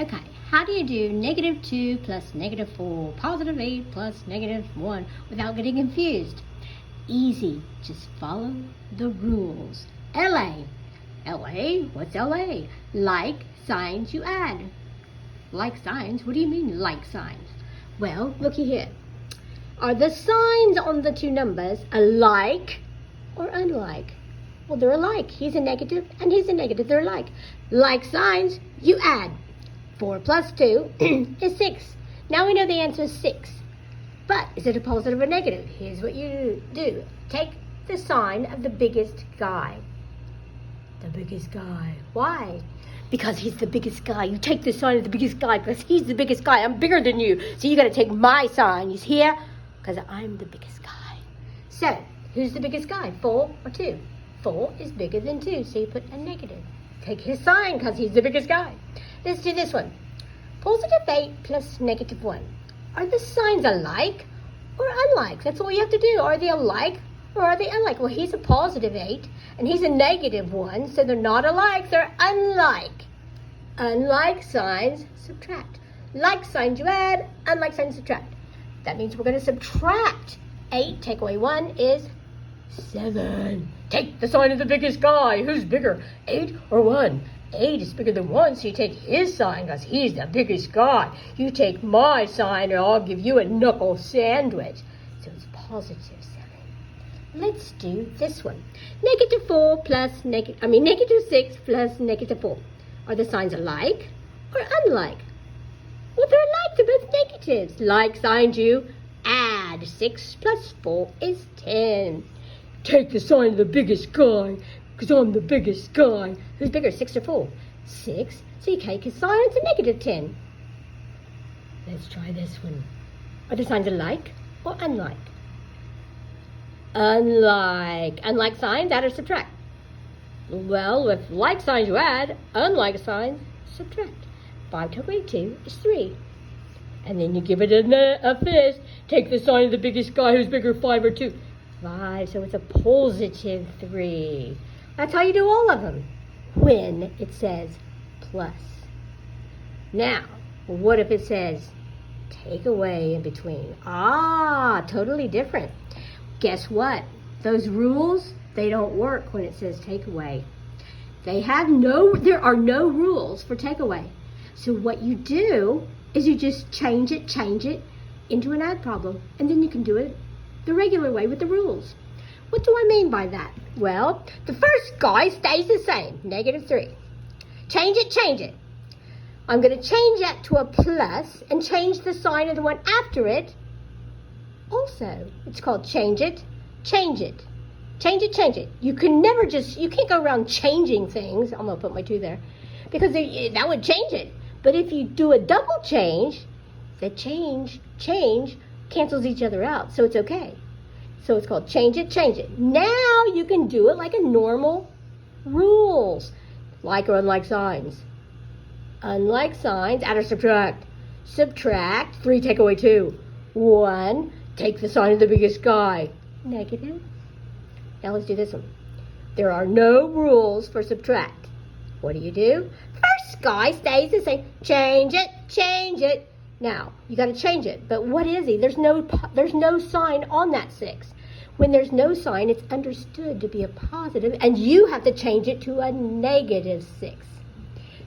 Okay, how do you do -2 plus -4, +8 plus -1 without getting confused? Easy, just follow the rules. LA. LA? What's LA? Like signs you add. Like signs? What do you mean like signs? Well, looky here. Are the signs on the two numbers alike or unlike? Well, they're alike. He's a negative and he's a negative. They're alike. Like signs, you add. 4 plus 2 is 6. Now we know the answer is 6. But is it a positive or negative? Here's what you do. Take the sign of the biggest guy. The biggest guy. Why? Because he's the biggest guy. You take the sign of the biggest guy because he's the biggest guy. I'm bigger than you. So you got to take my sign. He's here because I'm the biggest guy. So, who's the biggest guy? 4 or 2? 4 is bigger than 2, so you put a negative. Take his sign because he's the biggest guy. Let's do this one. +8 plus -1. Are the signs alike or unlike? That's all you have to do. Are they alike or are they unlike? Well, he's a +8 and he's a -1, so they're not alike, they're unlike. Unlike signs, subtract. Like signs you add, unlike signs subtract. That means we're going to subtract 8, take away 1 is 7. Take the sign of the biggest guy. Who's bigger, 8 or 1? 8 is bigger than 1, so you take his sign because he's the biggest guy. You take my sign and I'll give you a knuckle sandwich. So it's +7. Let's do this one. -4 plus -6 plus -4. Are the signs alike or unlike? Well, they're alike. They're both negatives. Like signs you add. 6 plus 4 is 10. Take the sign of the biggest guy, because I'm the biggest guy. Who's bigger, 6 or 4? 6. So you take his sign, it's a -10. Let's try this one. Are the signs alike or unlike? Unlike. Unlike signs, add or subtract? Well, with like signs you add, unlike signs, subtract. 5 took away 2 is 3. And then you give it a fist. Take the sign of the biggest guy. Who's bigger, 5 or 2? 5, so it's a +3. That's how you do all of them when it says plus. Now, what if it says take away in between? Totally different. Guess what? Those rules, they don't work when it says take away. There are no rules for take away. So what you do is you just change it into an add problem, and then you can do it the regular way with the rules. What do I mean by that? Well, the first guy stays the same, -3. Change it. I'm going to change that to a plus and change the sign of the one after it. Also, it's called change it. You can't go around changing things. I'm going to put my 2 there because that would change it. But if you do a double change, the change cancels each other out, so it's okay. So it's called change it. Now you can do it like a normal rules, like or unlike signs. Unlike signs, add or subtract. Subtract, 3 take away 2. 1, take the sign of the biggest guy. Negative. Now let's do this one. There are no rules for subtract. What do? First guy stays the same. Change it. Now, you got to change it. But what is he? There's no sign on that 6. When there's no sign, it's understood to be a positive, and you have to change it to a -6.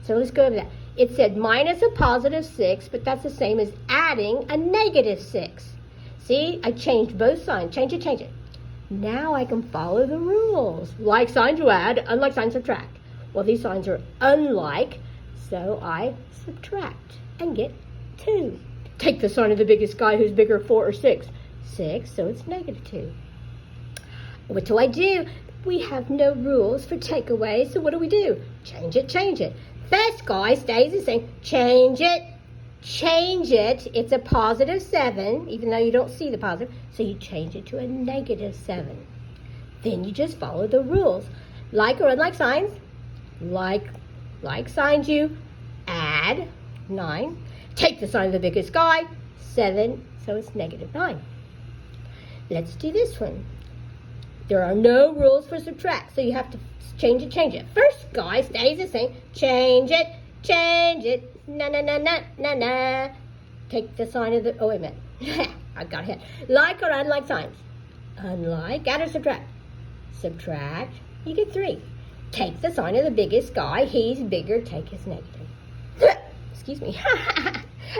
So let's go over that. It said minus a +6, but that's the same as adding a -6. See, I changed both signs. Change it. Now I can follow the rules. Like signs you add, unlike signs subtract. Well, these signs are unlike, so I subtract and get 2. Take the sign of the biggest guy. Who's bigger, 4 or 6? 6, so it's -2. What do? We have no rules for takeaway, so what do? Change it. First guy stays the same. Change it. It's a +7, even though you don't see the positive, so you change it to a -7. Then you just follow the rules. Like or unlike signs? Like signs you add, 9. Take the sign of the biggest guy, 7, so it's -9. Let's do this one. There are no rules for subtract, so you have to change it. First guy stays the same. Change Change it. Na na na na na na. Take the sign of the, oh wait a minute. I got ahead. Like or unlike signs. Unlike, add or subtract. Subtract, you get 3. Take the sign of the biggest guy. He's bigger. Take his negative. Excuse me.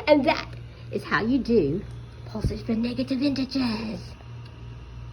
And that is how you do positive and negative integers.